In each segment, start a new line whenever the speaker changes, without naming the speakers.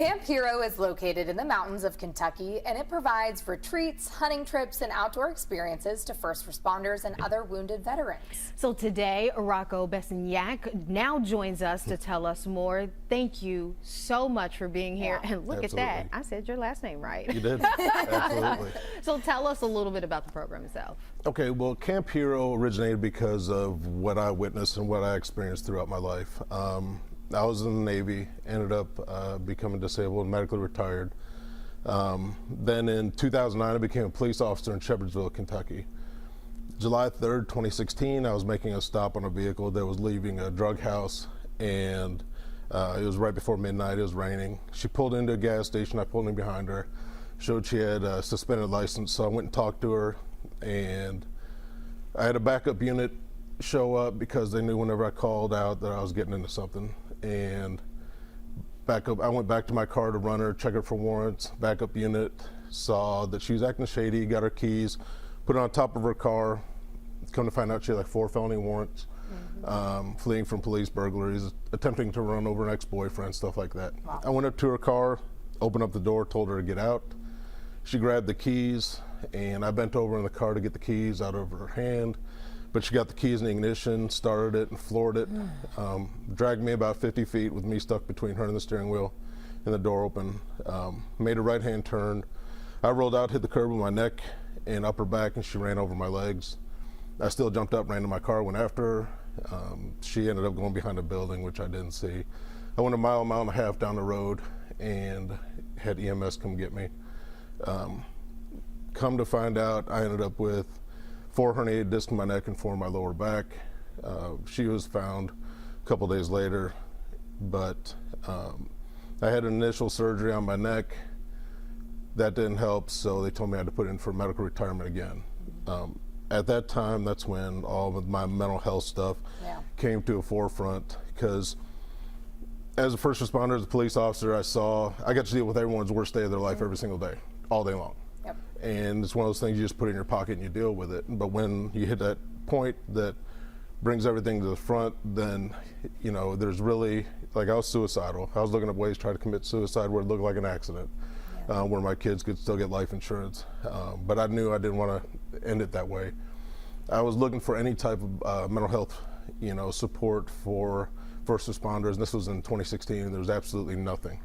Camp Hero is located in the mountains of Kentucky, and it provides retreats, hunting trips, and outdoor experiences to first responders and other wounded veterans.
So today, Rocco Besednjak now joins us to tell us more. Thank you so much for being here.
Yeah.
And look
Absolutely.
at that. I said your last name right.
You did. Absolutely.
So tell us a little bit about the program itself.
Okay, well, Camp Hero originated because of what I witnessed and what I experienced throughout my life. I was in the Navy, ended up becoming disabled and medically retired. Then in 2009, I became a police officer in Shepherdsville, Kentucky. July 3rd, 2016, I was making a stop on a vehicle that was leaving a drug house, and it was right before midnight. It was raining. She pulled into a gas station. I pulled in behind her, showed she had a suspended license, so I went and talked to her, and I had a backup unit show up because they knew whenever I called out that I was getting into something. And I went back to my car to run her, check her for warrants. Backup unit saw that she was acting shady, got her keys, put it on top of her car. Come to find out she had like 4 felony warrants, fleeing from police, burglaries, attempting to run over an ex-boyfriend, stuff like that.
Wow.
I went up to her car, opened up the door, told her to get out. She grabbed the keys, and I bent over in the car to get the keys out of her hand. But she got the keys in the ignition, started it, and floored it. Dragged me about 50 feet with me stuck between her and the steering wheel and the door open. Made a right-hand turn. I rolled out, hit the curb with my neck and upper back, and she ran over my legs. I still jumped up, ran to my car, went after her. She ended up going behind a building, which I didn't see. I went a mile and a half down the road and had EMS come get me. Come to find out, I ended up with 4 herniated discs in my neck and 4 in my lower back. She was found a couple days later, but I had an initial surgery on my neck. That didn't help, so they told me I had to put in for medical retirement again. At that time, that's when all of my mental health stuff came to a forefront, because as a first responder, as a police officer, I got to deal with everyone's worst day of their life every single day, all day long. And it's one of those things you just put in your pocket and you deal with it. But when you hit that point that brings everything to the front, then, you know, there's really, like, I was suicidal. I was looking at ways to try to commit suicide where it looked like an accident, where my kids could still get life insurance. But I knew I didn't want to end it that way. I was looking for any type of mental health, you know, support for first responders. And this was in 2016, and there was absolutely nothing.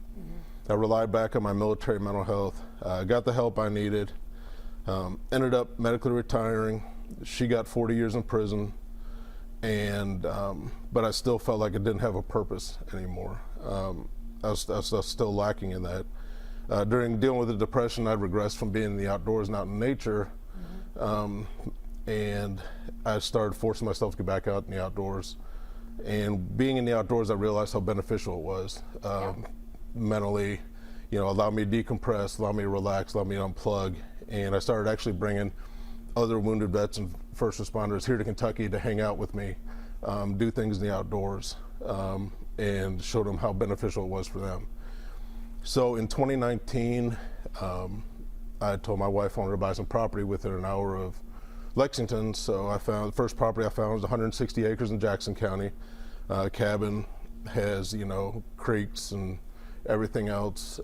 I relied back on my military mental health, got the help I needed. Ended up medically retiring. She got 40 years in prison, and but I still felt like I didn't have a purpose anymore. I was still lacking in that. During dealing with the depression, I regressed from being in the outdoors and out in nature, and I started forcing myself to get back out in the outdoors. And being in the outdoors, I realized how beneficial it was mentally. You know, allowed me to decompress, allowed me to relax, allowed me to unplug. And I started actually bringing other wounded vets and first responders here to Kentucky to hang out with me, do things in the outdoors, and show them how beneficial it was for them. So in 2019, I told my wife I wanted to buy some property within an hour of Lexington. So I found the first property I found was 160 acres in Jackson County. Cabin has, you know, creeks and everything else.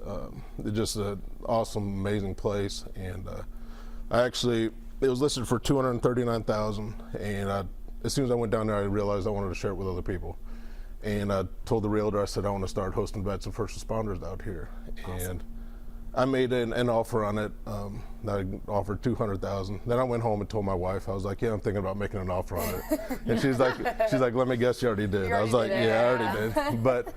It's just an awesome, amazing place. And it was listed for $239,000. And as soon as I went down there, I realized I wanted to share it with other people. And I told the realtor, I said, I want to start hosting vets and first responders out here. Awesome. And I made an offer on it. I offered $200,000. Then I went home and told my wife. I was like, "Yeah, I'm thinking about making an offer on it." And she's like, "Let me guess, you already did." I was like, "Yeah, I already did." But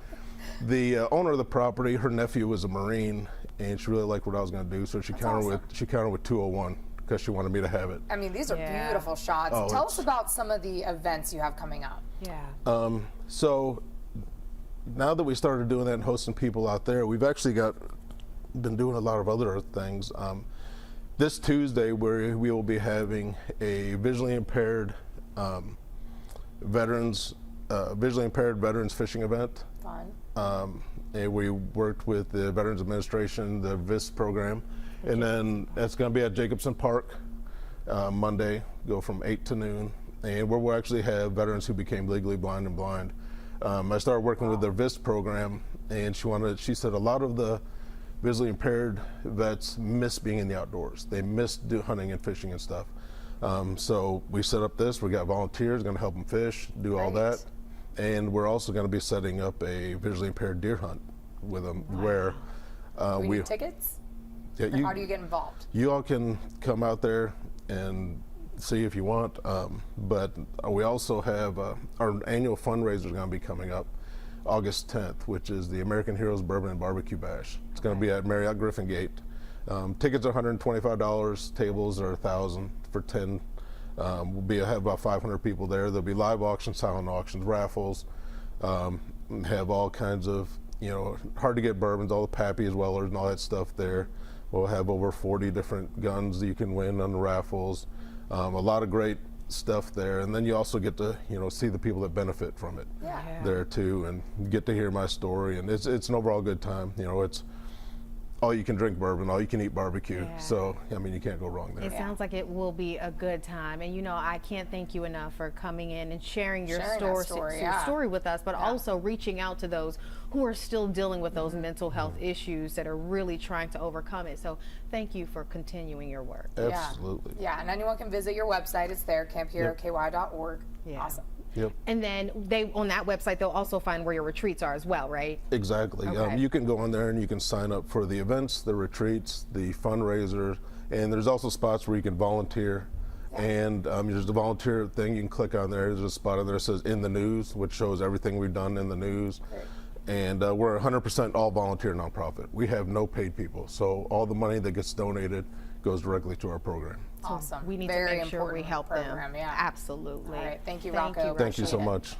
the owner of the property, her nephew was a Marine, and she really liked what I was going to do, so she countered with 201 because she wanted me to have it.
I mean, these are beautiful shots.
Oh,
Tell us about some of the events you have coming up.
So now that we started doing that and hosting people out there, we've actually been doing a lot of other things. This Tuesday, we will be having a visually impaired veterans fishing event.
Fun.
And we worked with the Veterans Administration, the VIS program, and then it's going to be at Jacobson Park Monday, go from 8 to noon. And we'll actually have veterans who became legally blind and blind I started working with their VIST program, and she said a lot of the visually impaired vets miss being in the outdoors. They miss hunting and fishing and stuff. So we set up this. We got volunteers going to help them fish, do all that, and we're also going to be setting up a visually impaired deer hunt with them, where
we need tickets.
Yeah,
How do you get involved?
You all can come out there and see if you want, but we also have our annual fundraiser is going to be coming up August 10th, which is the American Heroes Bourbon and Barbecue Bash. It's going to be at Marriott Griffin Gate. Tickets are $125. Tables are $1,000 for 10. We'll have about 500 people there. There'll be live auctions, silent auctions, raffles. Have all kinds of hard to get bourbons, all the Pappy's, Wellers, and all that stuff there. We'll have over 40 different guns that you can win on the raffles. A lot of great stuff there, and then you also get to see the people that benefit from it there too, and get to hear my story. And it's an overall good time. It's all you can drink bourbon, all you can eat barbecue. So I mean, you can't go wrong there.
It sounds like it will be a good time, and I can't thank you enough for coming in and sharing your story with us, but also reaching out to those who are still dealing with those mental health issues that are really trying to overcome it. So thank you for continuing your work.
Absolutely.
Yeah, and anyone can visit your website. It's there, campheroky.org. Awesome.
Yep.
And then on that website, they'll also find where your retreats are as well, right?
Exactly.
Okay.
You can go on there and you can sign up for the events, the retreats, the fundraisers, and there's also spots where you can volunteer. And there's the volunteer thing. You can click on there. There's a spot on there that says "In the News," which shows everything we've done in the news. Great. And we're 100% all volunteer nonprofit. We have no paid people, so all the money that gets donated goes directly to our program.
Awesome.
We need to make sure we help them.
Yeah.
Absolutely.
All right. Thank you, Rocco.
Thank you so much.